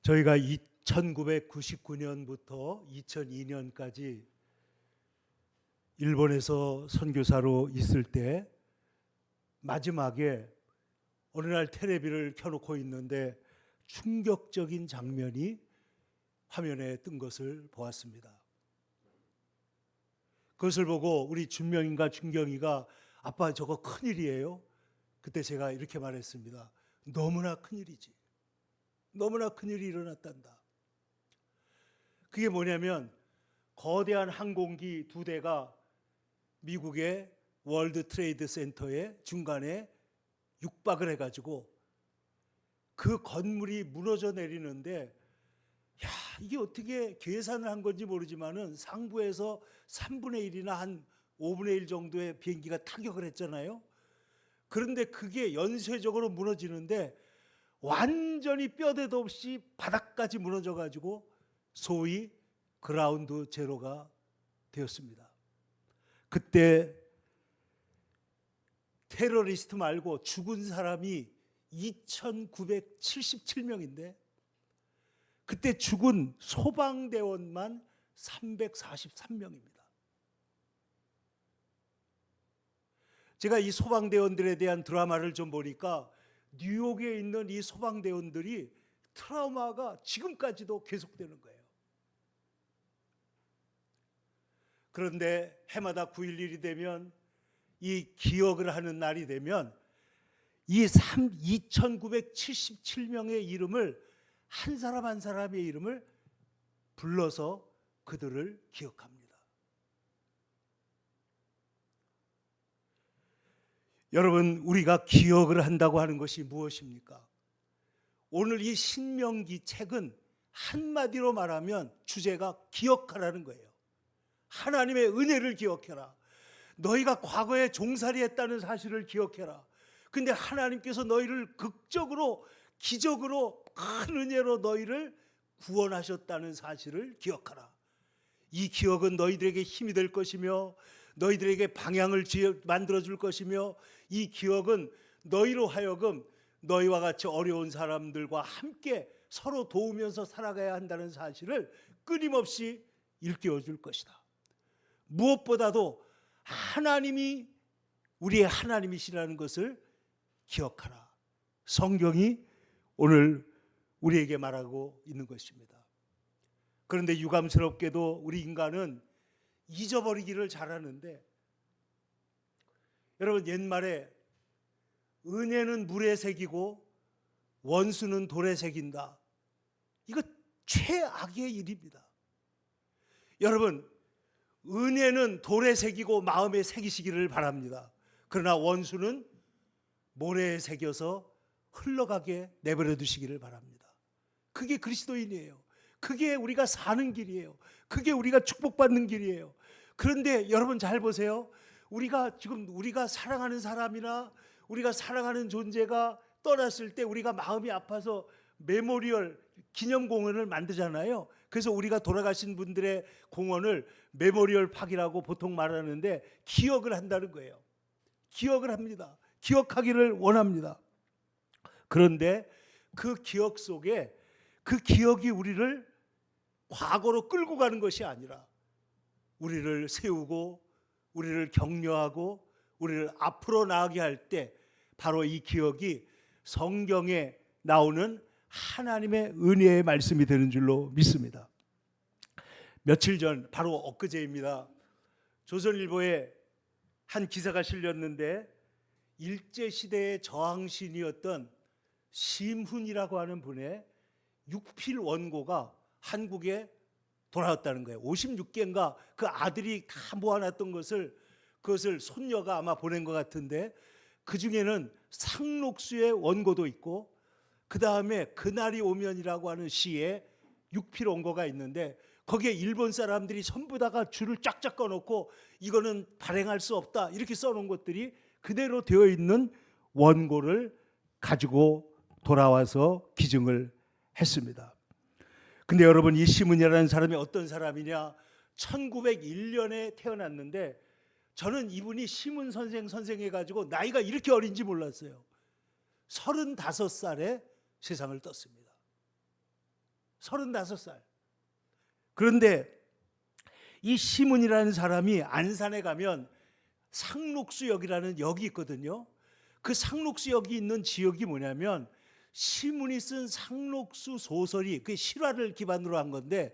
저희가 1999년부터 2002년까지 일본에서 선교사로 있을 때 마지막에 어느 날 테레비를 켜놓고 있는데 충격적인 장면이 화면에 뜬 것을 보았습니다. 그것을 보고 우리 준명인가 준경이가 아빠 저거 큰일이에요. 그때 제가 이렇게 말했습니다. 너무나 큰일이지. 너무나 큰일이 일어났단다. 그게 뭐냐면 거대한 항공기 2대가 미국의 월드 트레이드 센터의 중간에 육박을 해가지고 그 건물이 무너져 내리는데 이게 어떻게 계산을 한 건지 모르지만은 상부에서 3분의 1이나 한 5분의 1 정도의 비행기가 타격을 했잖아요. 그런데 그게 연쇄적으로 무너지는데 완전히 뼈대도 없이 바닥까지 무너져가지고 소위 그라운드 제로가 되었습니다. 그때 테러리스트 말고 죽은 사람이 2,977명인데 그때 죽은 소방대원만 343명입니다. 제가 이 소방대원들에 대한 드라마를 좀 보니까 뉴욕에 있는 이 소방대원들이 트라우마가 지금까지도 계속되는 거예요. 그런데 해마다 9.11이 되면 이 기억을 하는 날이 되면 이 2,977명의 이름을 한 사람 한 사람의 이름을 불러서 그들을 기억합니다. 여러분, 우리가 기억을 한다고 하는 것이 무엇입니까? 오늘 이 신명기 책은 한마디로 말하면 주제가 기억하라는 거예요. 하나님의 은혜를 기억해라. 너희가 과거에 종살이했다는 사실을 기억해라. 근데 하나님께서 너희를 극적으로 기적으로 큰 은혜로 너희를 구원하셨다는 사실을 기억하라. 이 기억은 너희들에게 힘이 될 것이며 너희들에게 방향을 만들어 줄 것이며 이 기억은 너희로 하여금 너희와 같이 어려운 사람들과 함께 서로 도우면서 살아가야 한다는 사실을 끊임없이 일깨워 줄 것이다. 무엇보다도 하나님이 우리의 하나님이시라는 것을 기억하라. 성경이 오늘 우리에게 말하고 있는 것입니다. 그런데 유감스럽게도 우리 인간은 잊어버리기를 잘하는데 여러분 옛말에 은혜는 물에 새기고 원수는 돌에 새긴다. 이거 최악의 일입니다. 여러분 은혜는 돌에 새기고 마음에 새기시기를 바랍니다. 그러나 원수는 모래에 새겨서 흘러가게 내버려 두시기를 바랍니다. 그게 그리스도인이에요. 그게 우리가 사는 길이에요. 그게 우리가 축복받는 길이에요. 그런데 여러분 잘 보세요. 우리가 사랑하는 사람이나 우리가 사랑하는 존재가 떠났을 때 우리가 마음이 아파서 메모리얼 기념공원을 만들잖아요. 그래서 우리가 돌아가신 분들의 공원을 메모리얼 팍이라고 보통 말하는데 기억을 한다는 거예요. 기억을 합니다. 기억하기를 원합니다. 그런데 그 기억 속에 그 기억이 우리를 과거로 끌고 가는 것이 아니라 우리를 세우고 우리를 격려하고 우리를 앞으로 나아가게 할 때 바로 이 기억이 성경에 나오는 하나님의 은혜의 말씀이 되는 줄로 믿습니다. 며칠 전 바로 엊그제입니다. 조선일보에 한 기사가 실렸는데 일제시대의 저항신이었던 심훈이라고 하는 분의 육필 원고가 한국에 돌아왔다는 거예요. 56개인가 그 아들이 다 모아놨던 그것을 손녀가 아마 보낸 것 같은데 그 중에는 상록수의 원고도 있고 그 다음에 그날이 오면이라고 하는 시에 육필 원고가 있는데 거기에 일본 사람들이 전부 다가 줄을 쫙쫙 꺼놓고 이거는 발행할 수 없다 이렇게 써놓은 것들이 그대로 되어 있는 원고를 가지고 돌아와서 기증을 했습니다. 근데 여러분 이 시문이라는 사람이 어떤 사람이냐? 1901년에 태어났는데 저는 이분이 시문 선생 해가지고 나이가 이렇게 어린지 몰랐어요. 35살에 세상을 떴습니다. 35살. 그런데 이 시문이라는 사람이 안산에 가면 상록수역이라는 역이 있거든요. 그 상록수역이 있는 지역이 뭐냐면 시문이 쓴 상록수 소설이 그 실화를 기반으로 한 건데,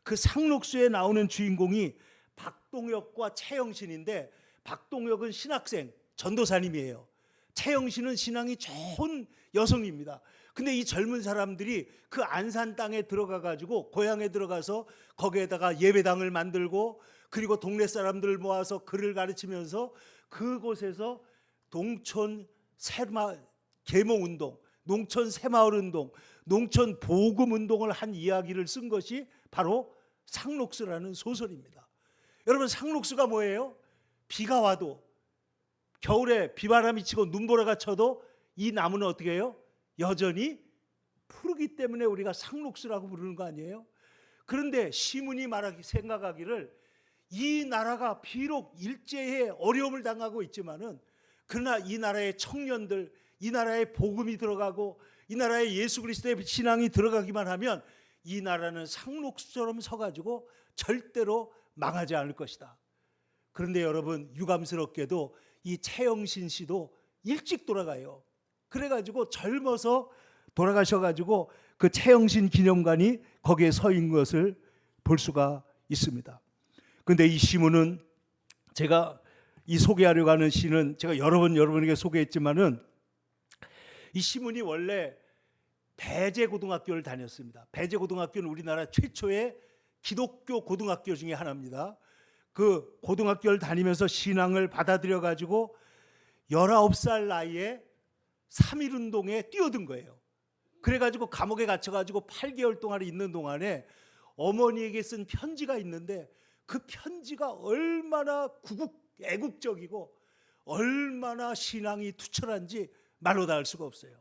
그 상록수에 나오는 주인공이 박동혁과 최영신인데, 박동혁은 신학생 전도사님이에요. 최영신은 신앙이 좋은 여성입니다. 근데 이 젊은 사람들이 그 안산 땅에 들어가 가지고 고향에 들어가서 거기에다가 예배당을 만들고, 그리고 동네 사람들을 모아서 글을 가르치면서 그곳에서 농촌 계몽 운동, 농촌 새마을 운동, 농촌 보금 운동을 한 이야기를 쓴 것이 바로 상록수라는 소설입니다. 여러분, 상록수가 뭐예요? 비가 와도, 겨울에 비바람이 치고 눈보라가 쳐도 이 나무는 어떻게 해요? 여전히 푸르기 때문에 우리가 상록수라고 부르는 거 아니에요? 그런데 시문이 생각하기를 이 나라가 비록 일제에 어려움을 당하고 있지만은, 그러나 이 나라의 청년들, 이 나라에 복음이 들어가고 이 나라에 예수 그리스도의 신앙이 들어가기만 하면 이 나라는 상록수처럼 서가지고 절대로 망하지 않을 것이다. 그런데 여러분, 유감스럽게도 이 최영신 씨도 일찍 돌아가요. 그래가지고 젊어서 돌아가셔가지고 그 최영신 기념관이 거기에 서 있는 것을 볼 수가 있습니다. 그런데 이 시문은, 제가 이 소개하려고 하는 시는 제가 여러 번 여러분에게 소개했지만은, 이 시문이 원래 배제고등학교를 다녔습니다. 배제고등학교는 우리나라 최초의 기독교 고등학교 중에 하나입니다. 그 고등학교를 다니면서 신앙을 받아들여 가지고 19살 나이에 3.1운동에 뛰어든 거예요. 그래가지고 감옥에 갇혀가지고 8개월 동안 있는 동안에 어머니에게 쓴 편지가 있는데, 그 편지가 얼마나 애국적이고 얼마나 신앙이 투철한지 말로 다 할 수가 없어요.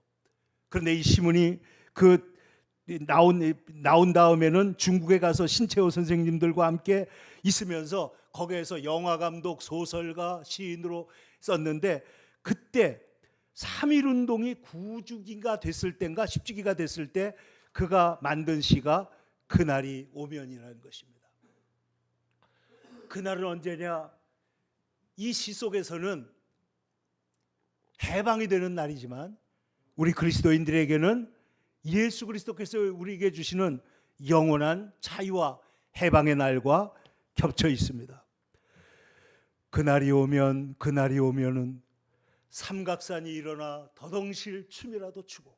그런데 이 시문이 나온 다음에는 중국에 가서 신채호 선생님들과 함께 있으면서 거기에서 영화감독, 소설가, 시인으로 썼는데, 그때 3.1운동이 9주기가 됐을 때인가 10주기가 됐을 때 그가 만든 시가 그날이 오면이라는 것입니다. 그날은 언제냐? 이 시 속에서는 해방이 되는 날이지만 우리 그리스도인들에게는 예수 그리스도께서 우리에게 주시는 영원한 자유와 해방의 날과 겹쳐 있습니다. 그날이 오면은 삼각산이 일어나 더덩실 춤이라도 추고,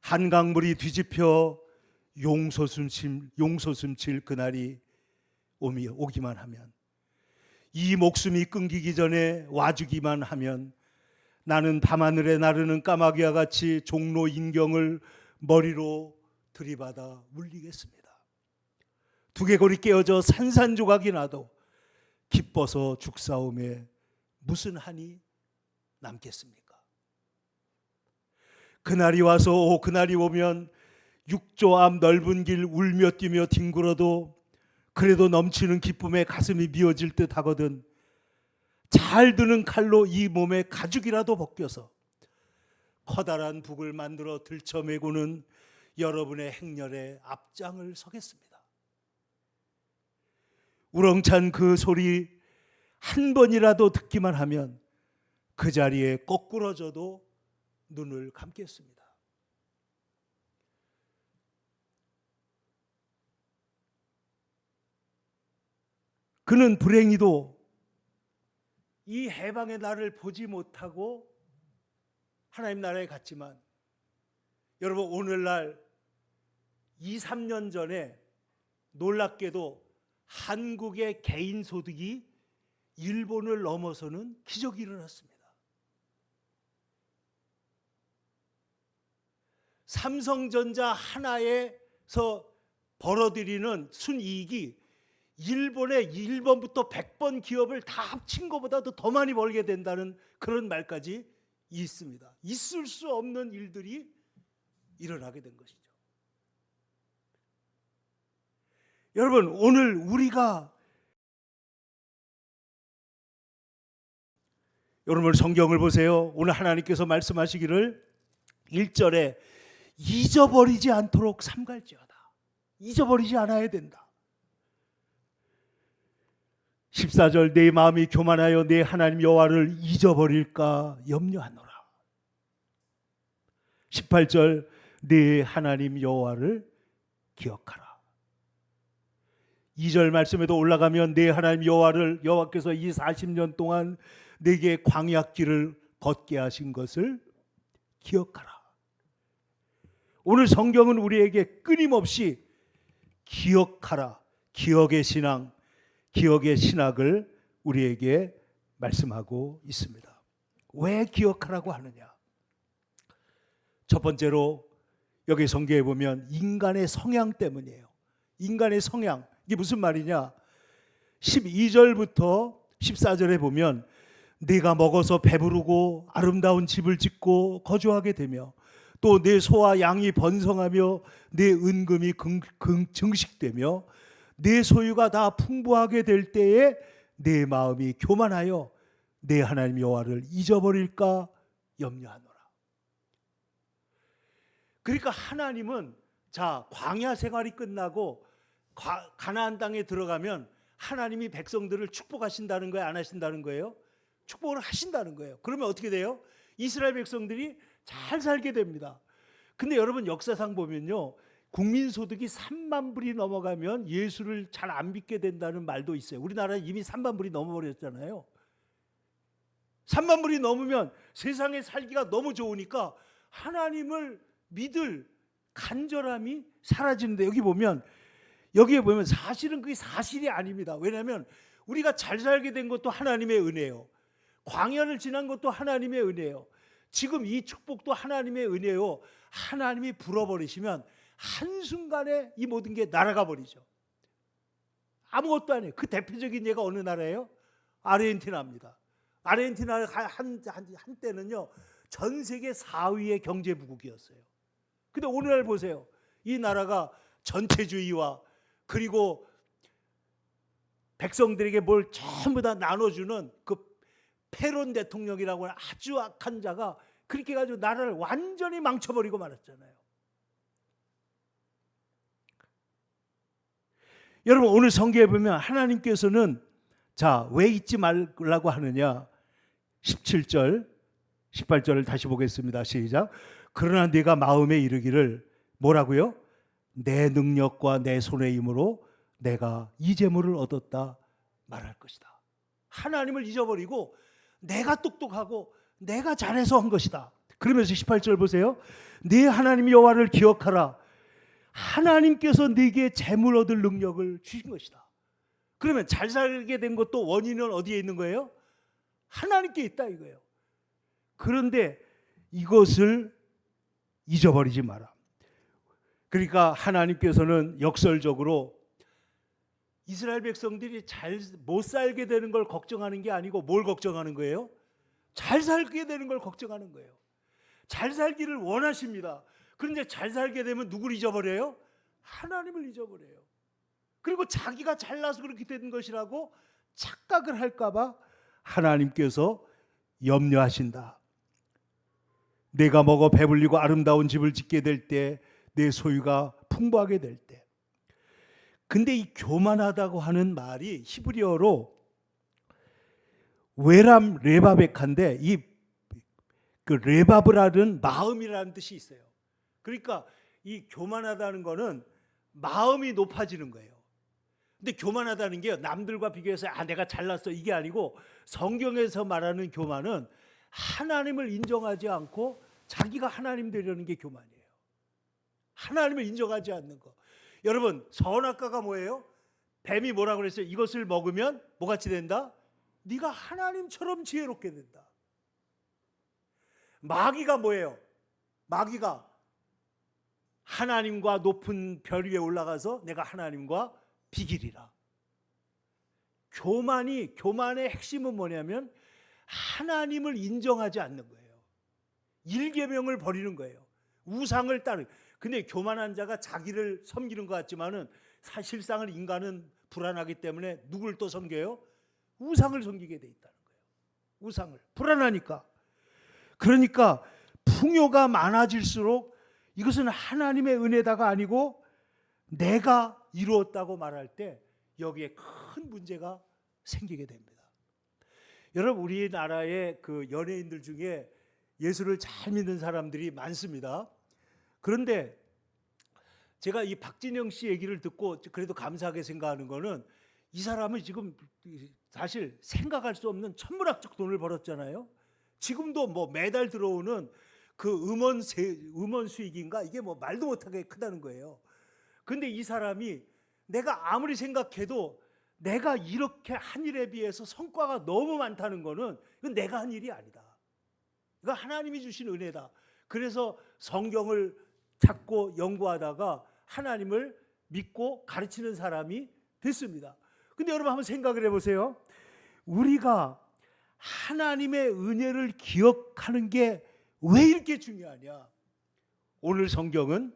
한강물이 뒤집혀 용솟음칠 그날이 오기만 하면, 이 목숨이 끊기기 전에 와주기만 하면 나는 밤하늘에 나르는 까마귀와 같이 종로 인경을 머리로 들이받아 물리겠습니다. 두개골이 깨어져 산산조각이 나도 기뻐서 죽사오매 무슨 한이 남겠습니까? 그날이 와서 그날이 오면 6조 앞 넓은 길 울며 뛰며 뒹굴어도 그래도 넘치는 기쁨에 가슴이 미어질 듯 하거든 잘 드는 칼로 이 몸에 가죽이라도 벗겨서 커다란 북을 만들어 들쳐매고는 여러분의 행렬에 앞장을 서겠습니다. 우렁찬 그 소리 한 번이라도 듣기만 하면 그 자리에 거꾸러져도 눈을 감겠습니다. 그는 불행히도 이 해방의 날을 보지 못하고 하나님 나라에 갔지만, 여러분, 오늘날 2, 3년 전에 놀랍게도 한국의 개인 소득이 일본을 넘어서는 기적이 일어났습니다. 삼성전자 하나에서 벌어들이는 순이익이 일본부터 100번 기업을 다 합친 것보다도 더 많이 벌게 된다는 그런 말까지 있습니다. 있을 수 없는 일들이 일어나게 된 것이죠. 여러분, 오늘 우리가 여러분 성경을 보세요. 오늘 하나님께서 말씀하시기를 1절에 잊어버리지 않도록 삼갈지어다. 잊어버리지 않아야 된다. 14절 내 마음이 교만하여 내 하나님 여호와를 잊어버릴까 염려하노라. 18절 내 하나님 여호와를 기억하라. 2절 말씀에도 올라가면 내 하나님 여호와께서 이 40년 동안 내게 광야길을 걷게 하신 것을 기억하라. 오늘 성경은 우리에게 끊임없이 기억하라, 기억의 신앙, 기억의 신학을 우리에게 말씀하고 있습니다. 왜 기억하라고 하느냐? 첫 번째로 여기 성경에 보면 인간의 성향 때문이에요. 인간의 성향. 이게 무슨 말이냐? 12절부터 14절에 보면 네가 먹어서 배부르고 아름다운 집을 짓고 거주하게 되며 또 내 소와 양이 번성하며 내 은금이 증식되며 내 소유가 다 풍부하게 될 때에 내 마음이 교만하여 내 하나님 여호와를 잊어버릴까 염려하노라. 그러니까 하나님은 자 광야 생활이 끝나고 가나안 땅에 들어가면 하나님이 백성들을 축복하신다는 거예요? 안 하신다는 거예요? 축복을 하신다는 거예요. 그러면 어떻게 돼요? 이스라엘 백성들이 잘 살게 됩니다. 근데 여러분 역사상 보면요, 국민소득이 3만 불이 넘어가면 예수를 잘 안 믿게 된다는 말도 있어요. 우리나라 이미 3만 불이 넘어버렸잖아요. 3만 불이 넘으면 세상에 살기가 너무 좋으니까 하나님을 믿을 간절함이 사라지는데 여기에 보면 사실은 그게 사실이 아닙니다. 왜냐하면 우리가 잘 살게 된 것도 하나님의 은혜예요. 광야를 지난 것도 하나님의 은혜예요. 지금 이 축복도 하나님의 은혜요. 하나님이 불어버리시면 한순간에 이 모든 게 날아가 버리죠. 아무것도 아니에요. 그 대표적인 예가 어느 나라예요? 아르헨티나입니다. 아르헨티나가 한때는요 전 세계 4위의 경제부국이었어요. 근데 오늘날 보세요. 이 나라가 전체주의와 그리고 백성들에게 뭘 전부 다 나눠주는 그 페론 대통령이라고 하는 아주 악한 자가 그렇게 해가지고 나라를 완전히 망쳐버리고 말았잖아요. 여러분 오늘 성경에 보면 하나님께서는 자, 왜 잊지 말라고 하느냐? 17절 18절을 다시 보겠습니다. 시작. 그러나 네가 마음에 이르기를 뭐라고요? 내 능력과 내 손의 힘으로 내가 이 재물을 얻었다 말할 것이다. 하나님을 잊어버리고 내가 똑똑하고 내가 잘해서 한 것이다. 그러면서 18절 보세요. 네 하나님 여호와를 기억하라. 하나님께서 네게 재물 얻을 능력을 주신 것이다. 그러면 잘 살게 된 것도 원인은 어디에 있는 거예요? 하나님께 있다 이거예요. 그런데 이것을 잊어버리지 마라. 그러니까 하나님께서는 역설적으로 이스라엘 백성들이 잘 못 살게 되는 걸 걱정하는 게 아니고 뭘 걱정하는 거예요? 잘 살게 되는 걸 걱정하는 거예요. 잘 살기를 원하십니다. 그런데 잘 살게 되면 누구를 잊어버려요? 하나님을 잊어버려요. 그리고 자기가 잘나서 그렇게 된 것이라고 착각을 할까 봐 하나님께서 염려하신다. 내가 먹어 배불리고 아름다운 집을 짓게 될 때, 내 소유가 풍부하게 될 때. 근데 이 교만하다고 하는 말이 히브리어로 외람 레바베카인데 이 그 레바브라는 마음이라는 뜻이 있어요. 그러니까 이 교만하다는 거는 마음이 높아지는 거예요. 근데 교만하다는 게 남들과 비교해서 내가 잘났어 이게 아니고 성경에서 말하는 교만은 하나님을 인정하지 않고 자기가 하나님 되려는 게 교만이에요. 하나님을 인정하지 않는 거. 여러분 선악과가 뭐예요? 뱀이 뭐라고 그랬어요? 이것을 먹으면 뭐같이 된다? 네가 하나님처럼 지혜롭게 된다. 마귀가 뭐예요? 마귀가 하나님과 높은 별 위에 올라가서 내가 하나님과 비기리라. 교만의 핵심은 뭐냐면 하나님을 인정하지 않는 거예요. 일계명을 버리는 거예요. 우상을 따르는. 근데 교만한 자가 자기를 섬기는 것 같지만은 사실상은 인간은 불안하기 때문에 누굴 또 섬겨요? 우상을 섬기게 돼 있다는 거예요. 우상을. 불안하니까. 그러니까 풍요가 많아질수록 이것은 하나님의 은혜다가 아니고 내가 이루었다고 말할 때 여기에 큰 문제가 생기게 됩니다. 여러분, 우리나라의 그 연예인들 중에 예수를 잘 믿는 사람들이 많습니다. 그런데 제가 이 박진영 씨 얘기를 듣고 그래도 감사하게 생각하는 거는, 이 사람은 지금 사실 생각할 수 없는 천문학적 돈을 벌었잖아요. 지금도 뭐 매달 들어오는 그 음원 수익인가, 이게 뭐 말도 못하게 크다는 거예요. 근데 이 사람이 내가 아무리 생각해도 내가 이렇게 한 일에 비해서 성과가 너무 많다는 거는 이건 내가 한 일이 아니다. 이거 하나님이 주신 은혜다. 그래서 성경을 찾고 연구하다가 하나님을 믿고 가르치는 사람이 됐습니다. 근데 여러분 한번 생각을 해보세요. 우리가 하나님의 은혜를 기억하는 게 왜 이렇게 중요하냐? 오늘 성경은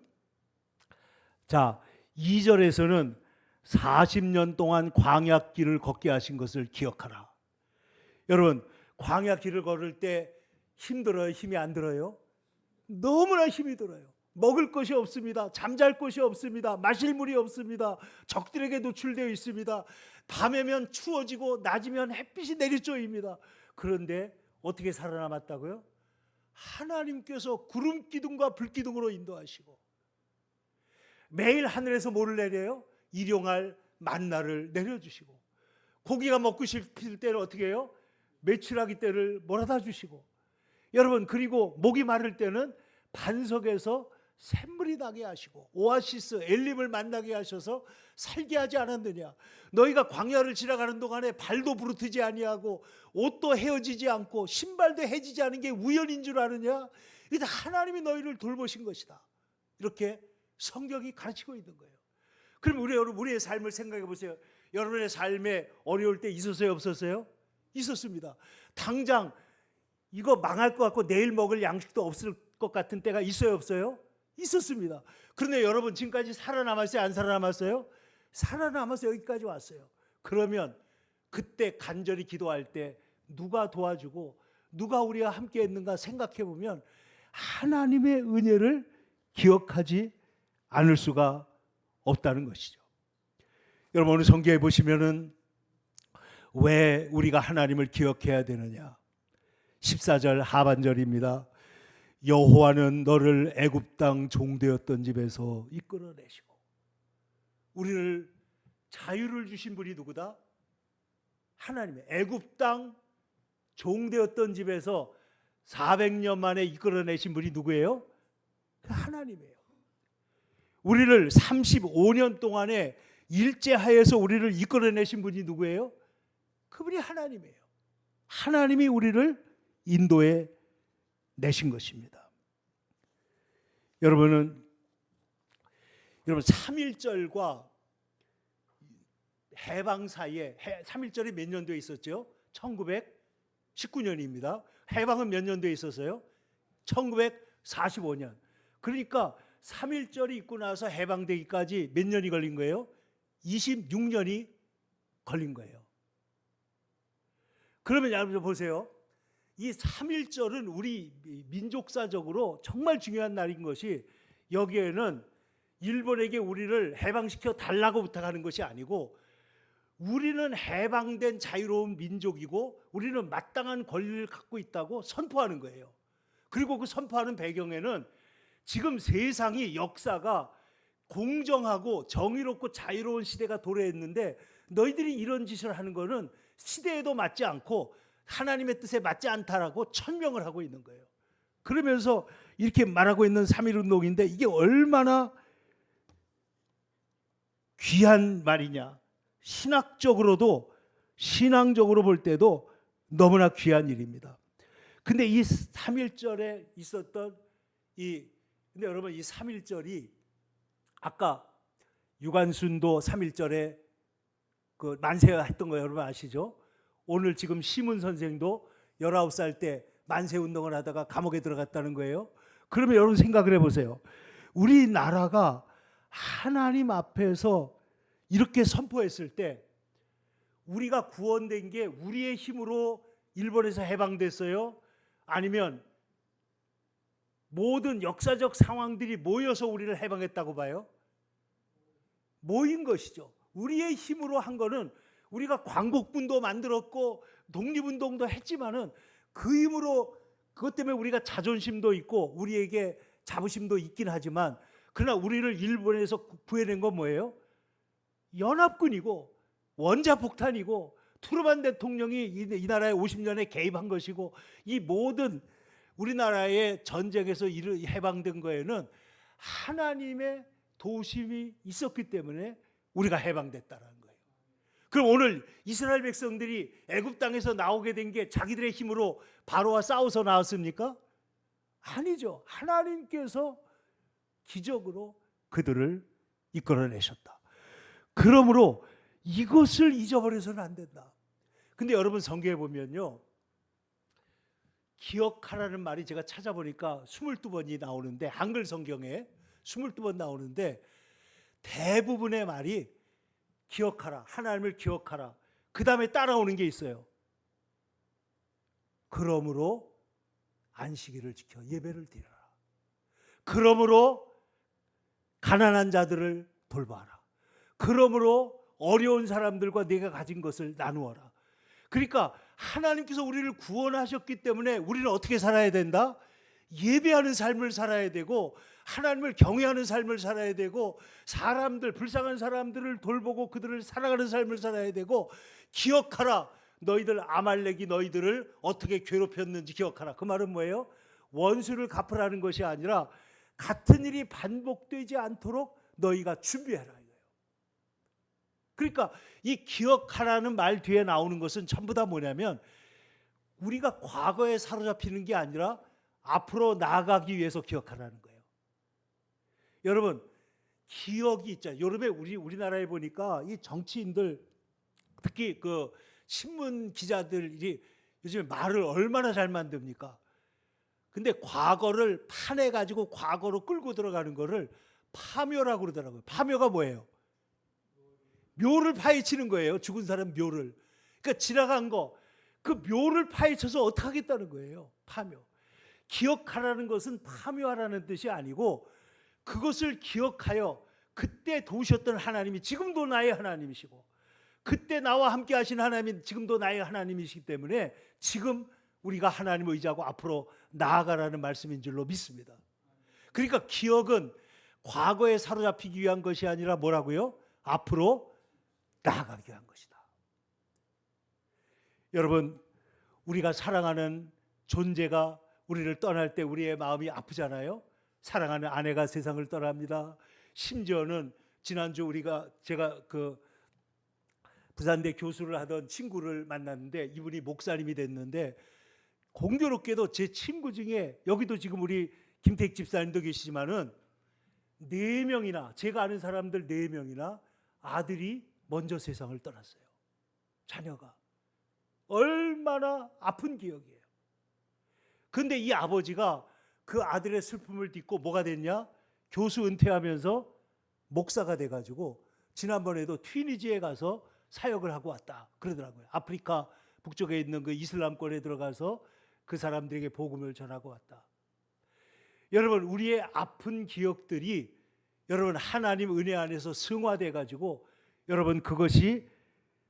2절에서는 40년 동안 광야길을 걷게 하신 것을 기억하라. 여러분, 광야길을 걸을 때 힘들어요? 힘이 안 들어요? 너무나 힘이 들어요. 먹을 것이 없습니다. 잠잘 곳이 없습니다. 마실 물이 없습니다. 적들에게 노출되어 있습니다. 밤에면 추워지고 낮이면 햇빛이 내리쬐입니다. 그런데 어떻게 살아남았다고요? 하나님께서 구름 기둥과 불 기둥으로 인도하시고 매일 하늘에서 뭐를 내려요? 일용할 만나를 내려주시고, 고기가 먹고 싶을 때는 어떻게 해요? 메추라기 떼를 몰아다 주시고, 여러분, 그리고 목이 마를 때는 반석에서 샘물이 나게 하시고, 오아시스 엘림을 만나게 하셔서 살게 하지 않았느냐? 너희가 광야를 지나가는 동안에 발도 부르트지 아니하고 옷도 헤어지지 않고 신발도 해지지 않은 게 우연인 줄 아느냐? 이게 다 하나님이 너희를 돌보신 것이다. 이렇게 성경이 가르치고 있는 거예요. 그럼 우리의 삶을 생각해 보세요. 여러분의 삶에 어려울 때 있었어요, 없었어요? 있었습니다. 당장 이거 망할 것 같고 내일 먹을 양식도 없을 것 같은 때가 있어요, 없어요? 있었습니다. 그런데 여러분, 지금까지 살아남았어요, 안 살아남았어요? 살아남아서 여기까지 왔어요. 그러면 그때 간절히 기도할 때 누가 도와주고 누가 우리와 함께 했는가 생각해 보면 하나님의 은혜를 기억하지 않을 수가 없다는 것이죠. 여러분, 오늘 성경에 보시면은 왜 우리가 하나님을 기억해야 되느냐? 14절 하반절입니다. 여호와는 너를 애굽 땅 종되었던 집에서 이끌어내시고. 우리를 자유를 주신 분이 누구다? 하나님의 애굽 땅 종되었던 집에서 400년 만에 이끌어내신 분이 누구예요? 하나님이에요. 우리를 35년 동안에 일제하에서 우리를 이끌어내신 분이 누구예요? 그분이 하나님이에요. 하나님이 우리를 인도해 내신 것입니다. 여러분 3.1절과 해방 사이에 3.1절이 몇 년도에 있었죠? 1919년입니다. 해방은 몇 년도에 있었어요? 1945년. 그러니까 3.1절이 있고 나서 해방되기까지 몇 년이 걸린 거예요? 26년이 걸린 거예요. 그러면 여러분 보세요. 이 3.1절은 우리 민족사적으로 정말 중요한 날인 것이, 여기에는 일본에게 우리를 해방시켜 달라고 부탁하는 것이 아니고, 우리는 해방된 자유로운 민족이고 우리는 마땅한 권리를 갖고 있다고 선포하는 거예요. 그리고 그 선포하는 배경에는 지금 세상이, 역사가 공정하고 정의롭고 자유로운 시대가 도래했는데 너희들이 이런 짓을 하는 것은 시대에도 맞지 않고 하나님의 뜻에 맞지 않다라고 천명을 하고 있는 거예요. 그러면서 이렇게 말하고 있는 3.1운동인데 이게 얼마나 귀한 말이냐. 신앙적으로 볼 때도 너무나 귀한 일입니다. 근데 이 3.1절에 있었던 근데 여러분, 이 3.1절이 아까 유관순도 3.1절에 그 만세했던 거 여러분 아시죠? 오늘 지금 시문 선생도 19살 때 만세 운동을 하다가 감옥에 들어갔다는 거예요. 그러면 여러분 생각을 해보세요. 우리나라가 하나님 앞에서 이렇게 선포했을 때 우리가 구원된 게 우리의 힘으로 일본에서 해방됐어요? 아니면 모든 역사적 상황들이 모여서 우리를 해방했다고 봐요? 모인 것이죠. 우리의 힘으로 한 거는 우리가 광복군도 만들었고 독립운동도 했지만은 그 힘으로 그것 때문에 우리가 자존심도 있고 우리에게 자부심도 있긴 하지만 그러나 우리를 일본에서 구해낸 건 뭐예요? 연합군이고 원자폭탄이고 트루만 대통령이 이 나라에 50년에 개입한 것이고 이 모든 우리나라의 전쟁에서 해방된 거에는 하나님의 도우심이 있었기 때문에 우리가 해방됐다는 거예요. 그럼 오늘 이스라엘 백성들이 애굽 땅에서 나오게 된 게 자기들의 힘으로 바로와 싸워서 나왔습니까? 아니죠. 하나님께서 기적으로 그들을 이끌어내셨다. 그러므로 이것을 잊어버려서는 안 된다. 근데 여러분 성경에 보면요, 기억하라는 말이 제가 찾아보니까 22번이 나오는데 한글 성경에 22번 나오는데 대부분의 말이 기억하라, 하나님을 기억하라. 그 다음에 따라오는 게 있어요. 그러므로 안식일을 지켜 예배를 드려라. 그러므로 가난한 자들을 돌봐라. 그러므로 어려운 사람들과 내가 가진 것을 나누어라. 그러니까 하나님께서 우리를 구원하셨기 때문에 우리는 어떻게 살아야 된다? 예배하는 삶을 살아야 되고 하나님을 경외하는 삶을 살아야 되고 사람들, 불쌍한 사람들을 돌보고 그들을 사랑하는 삶을 살아야 되고 기억하라. 너희들 아말렉이 너희들을 어떻게 괴롭혔는지 기억하라. 그 말은 뭐예요? 원수를 갚으라는 것이 아니라 같은 일이 반복되지 않도록 너희가 준비해라. 그러니까 이 기억하라는 말 뒤에 나오는 것은 전부 다 뭐냐면 우리가 과거에 사로잡히는 게 아니라 앞으로 나아가기 위해서 기억하라는 거예요. 여러분 기억이 있잖아요. 여름에 우리나라에 보니까 이 정치인들 특히 그 신문 기자들이 요즘에 말을 얼마나 잘 만듭니까? 근데 과거를 파내 가지고 과거로 끌고 들어가는 거를 파묘라고 그러더라고요. 파묘가 뭐예요? 묘를 파헤치는 거예요. 죽은 사람 묘를. 그러니까 지나간 거, 그 묘를 파헤쳐서 어떻게 하겠다는 거예요. 파묘. 기억하라는 것은 파묘하라는 뜻이 아니고 그것을 기억하여 그때 도우셨던 하나님이 지금도 나의 하나님이시고 그때 나와 함께 하신 하나님이 지금도 나의 하나님이시기 때문에 지금 우리가 하나님을 의지하고 앞으로 나아가라는 말씀인 줄로 믿습니다. 그러니까 기억은 과거에 사로잡히기 위한 것이 아니라 뭐라고요? 앞으로 나아가기 위한 것이다. 여러분 우리가 사랑하는 존재가 우리를 떠날 때 우리의 마음이 아프잖아요. 사랑하는 아내가 세상을 떠납니다. 심지어는 지난주 제가 그 부산대 교수를 하던 친구를 만났는데 이분이 목사님이 됐는데 공교롭게도 제 친구 중에 여기도 지금 우리 김택 집사님도 계시지만은 4명이나 제가 아는 사람들 4명이나 아들이 먼저 세상을 떠났어요. 자녀가. 얼마나 아픈 기억이에요. 근데 이 아버지가 그 아들의 슬픔을 딛고 뭐가 됐냐? 교수 은퇴하면서 목사가 돼가지고 지난번에도 튀니지에 가서 사역을 하고 왔다 그러더라고요. 아프리카 북쪽에 있는 그 이슬람권에 들어가서 그 사람들에게 복음을 전하고 왔다. 여러분 우리의 아픈 기억들이 여러분 하나님 은혜 안에서 승화돼 가지고 여러분 그것이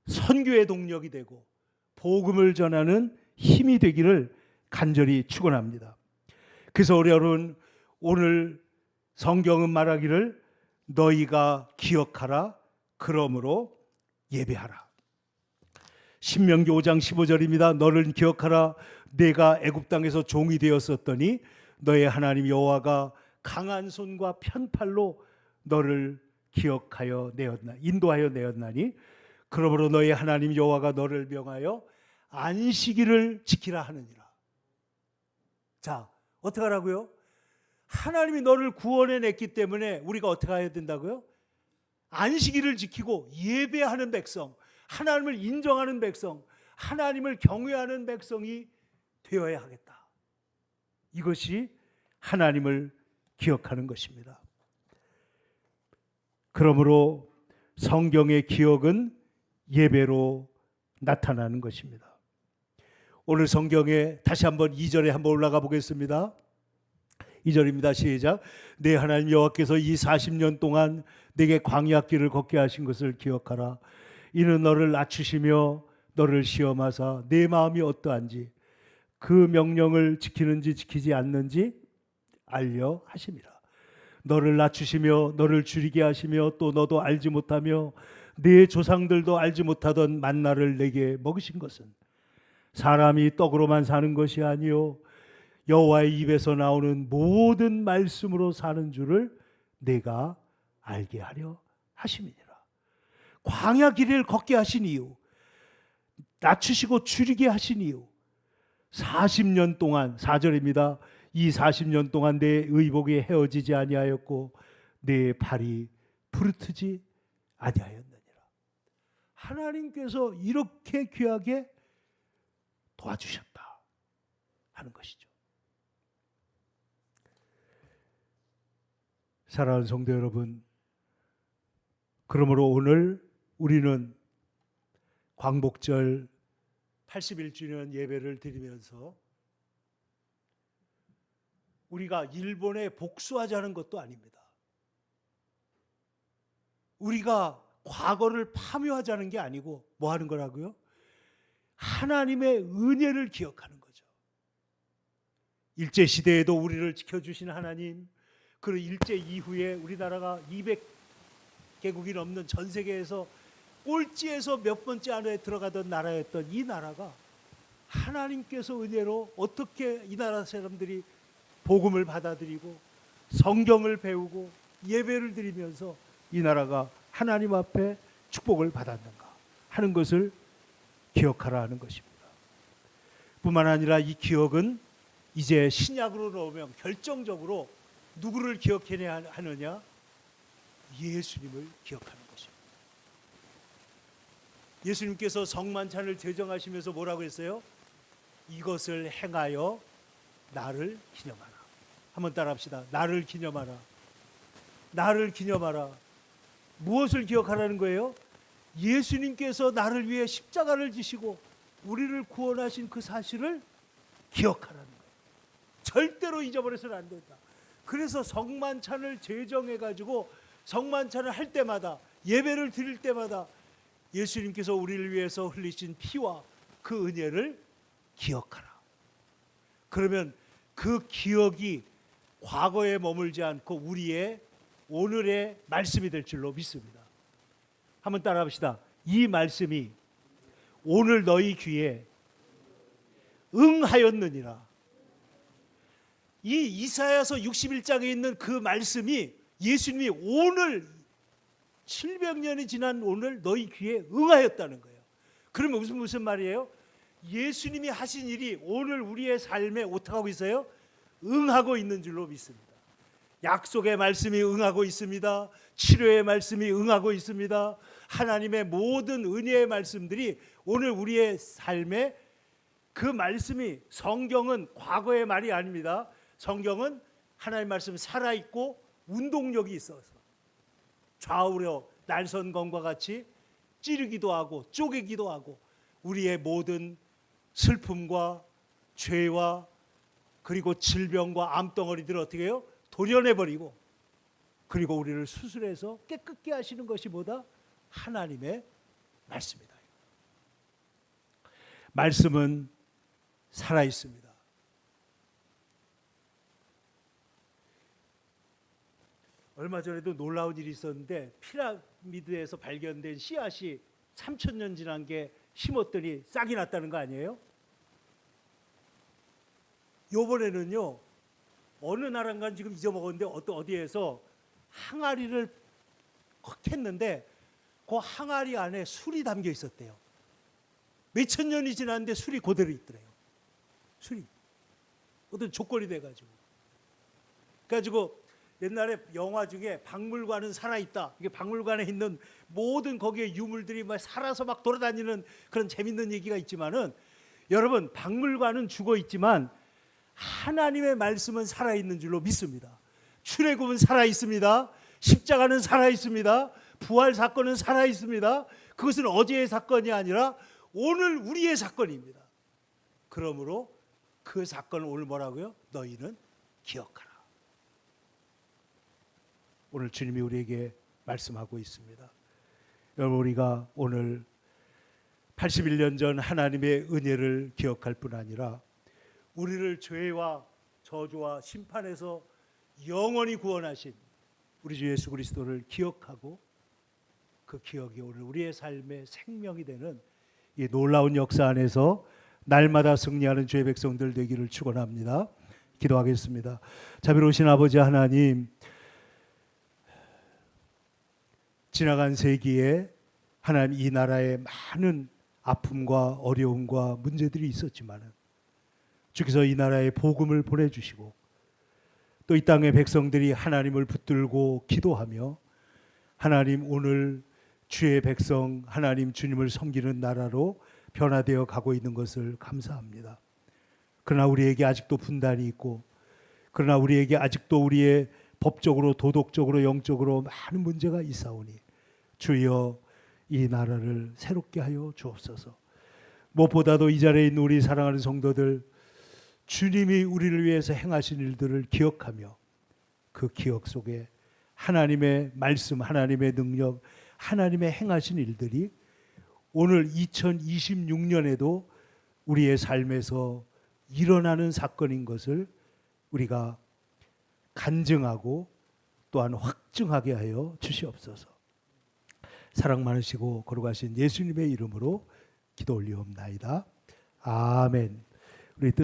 선교의 동력이 되고 복음을 전하는 힘이 되기를 간절히 축원합니다. 그래서 우리 여러분 오늘 성경은 말하기를 너희가 기억하라 그러므로 예배하라. 신명기 5장 15절입니다. 너를 기억하라 내가 애굽 땅에서 종이 되었었더니 너의 하나님 여호와가 강한 손과 편팔로 너를 기억하여 인도하여 내었나니 그러므로 너의 하나님 여호와가 너를 명하여 안식일을 지키라 하느니라. 자, 어떻게 하라고요? 하나님이 너를 구원해 냈기 때문에 우리가 어떻게 해야 된다고요? 안식일을 지키고 예배하는 백성, 하나님을 인정하는 백성, 하나님을 경외하는 백성이 되어야 하겠다. 이것이 하나님을 기억하는 것입니다. 그러므로 성경의 기억은 예배로 나타나는 것입니다. 오늘 성경에 다시 한번 2절에 한번 올라가 보겠습니다. 2절입니다. 시작. 내 하나님 여호와께서 이 40년 동안 내게 광야길을 걷게 하신 것을 기억하라. 이는 너를 낮추시며 너를 시험하사 내 마음이 어떠한지 그 명령을 지키는지 지키지 않는지 알려 하심이라. 너를 낮추시며 너를 줄이게 하시며 또 너도 알지 못하며 네 조상들도 알지 못하던 만나를 내게 먹으신 것은 사람이 떡으로만 사는 것이 아니요 여호와의 입에서 나오는 모든 말씀으로 사는 줄을 내가 알게 하려 하심이니라. 광야 길을 걷게 하신 이유, 낮추시고 줄이게 하신 이유, 40년 동안 4절입니다. 이 40년 동안 내 의복이 헤어지지 아니하였고 내 발이 부르트지 아니하였느니라. 하나님께서 이렇게 귀하게 도와주셨다 하는 것이죠. 사랑하는 성도 여러분, 그러므로 오늘 우리는 광복절 81주년 예배를 드리면서 우리가 일본에 복수하자는 것도 아닙니다. 우리가 과거를 파묘하자는 게 아니고 뭐 하는 거라고요? 하나님의 은혜를 기억하는 거죠. 일제시대에도 우리를 지켜주신 하나님, 그리고 일제 이후에 우리나라가 200개국이 넘는 전 세계에서 꼴찌에서 몇 번째 안에 들어가던 나라였던 이 나라가 하나님께서 은혜로 어떻게 이 나라 사람들이 복음을 받아들이고 성경을 배우고 예배를 드리면서 이 나라가 하나님 앞에 축복을 받았는가 하는 것을 기억하라 하는 것입니다. 뿐만 아니라 이 기억은 이제 신약으로 넣으면 결정적으로 누구를 기억해야 하느냐? 예수님을 기억하는 것입니다. 예수님께서 성만찬을 제정하시면서 뭐라고 했어요? 이것을 행하여 나를 기념하라. 한번 따라합시다. 나를 기념하라. 나를 기념하라. 무엇을 기억하라는 거예요? 예수님께서 나를 위해 십자가를 지시고 우리를 구원하신 그 사실을 기억하라는 거예요. 절대로 잊어버려서는 안 된다. 그래서 성만찬을 제정해가지고 성만찬을 할 때마다 예배를 드릴 때마다 예수님께서 우리를 위해서 흘리신 피와 그 은혜를 기억하라. 그러면 그 기억이 과거에 머물지 않고 우리의 오늘의 말씀이 될 줄로 믿습니다. 한번 따라합시다. 이 말씀이 오늘 너희 귀에 응하였느니라. 이 이사야서 61장에 있는 그 말씀이 예수님이 오늘 700년이 지난 오늘 너희 귀에 응하였다는 거예요. 그러면 무슨 말이에요? 예수님이 하신 일이 오늘 우리의 삶에 어떻게 하고 있어요? 응하고 있는 줄로 믿습니다. 약속의 말씀이 응하고 있습니다. 치료의 말씀이 응하고 있습니다. 하나님의 모든 은혜의 말씀들이 오늘 우리의 삶에 그 말씀이 성경은 과거의 말이 아닙니다. 성경은 하나님의 말씀 살아있고 운동력이 있어서 좌우로 날선검과 같이 찌르기도 하고 쪼개기도 하고 우리의 모든 슬픔과 죄와 그리고 질병과 암덩어리들을 어떻게 해요? 도려내버리고 그리고 우리를 수술해서 깨끗게 하시는 것이 뭐다? 하나님의 말씀이다. 말씀은 살아있습니다. 얼마 전에도 놀라운 일이 있었는데 피라미드에서 발견된 씨앗이 3000년 지난 게 심었더니 싹이 났다는 거 아니에요? 요번에는요 어느 나라인가 지금 잊어먹었는데 어디에서 항아리를 컸는데 그 항아리 안에 술이 담겨 있었대요. 몇천 년이 지났는데 술이 그대로 있더래요. 술이 어떤 조건이 돼가지고 옛날에 영화 중에 박물관은 살아있다. 이게 박물관에 있는 모든 거기에 유물들이 막 살아서 막 돌아다니는 그런 재밌는 얘기가 있지만은 여러분 박물관은 죽어 있지만 하나님의 말씀은 살아있는 줄로 믿습니다. 출애굽은 살아있습니다. 십자가는 살아있습니다. 부활 사건은 살아있습니다. 그것은 어제의 사건이 아니라 오늘 우리의 사건입니다. 그러므로 그 사건을 오늘 뭐라고요? 너희는 기억하라. 오늘 주님이 우리에게 말씀하고 있습니다. 여러분, 우리가 오늘 81년 전 하나님의 은혜를 기억할 뿐 아니라 우리를 죄와 저주와 심판에서 영원히 구원하신 우리 주 예수 그리스도를 기억하고 그 기억이 오늘 우리의 삶의 생명이 되는 이 놀라운 역사 안에서 날마다 승리하는 주의 백성들 되기를 축원합니다. 기도하겠습니다. 자비로우신 아버지 하나님, 지나간 세기에 하나님 이 나라에 많은 아픔과 어려움과 문제들이 있었지만 주께서 이 나라에 복음을 보내주시고 또 이 땅의 백성들이 하나님을 붙들고 기도하며 하나님 오늘 주의 백성 하나님 주님을 섬기는 나라로 변화되어 가고 있는 것을 감사합니다. 그러나 우리에게 아직도 분단이 있고 그러나 우리에게 아직도 우리의 법적으로 도덕적으로 영적으로 많은 문제가 있사오니 주여 이 나라를 새롭게 하여 주옵소서. 무엇보다도 이 자리에 있는 우리 사랑하는 성도들 주님이 우리를 위해서 행하신 일들을 기억하며 그 기억 속에 하나님의 말씀, 하나님의 능력, 하나님의 행하신 일들이 오늘 2026년에도 우리의 삶에서 일어나는 사건인 것을 우리가 간증하고 또한 확증하게 하여 주시옵소서. 사랑 많으시고 거룩하신 예수님의 이름으로 기도 올리옵나이다. 아멘. 우리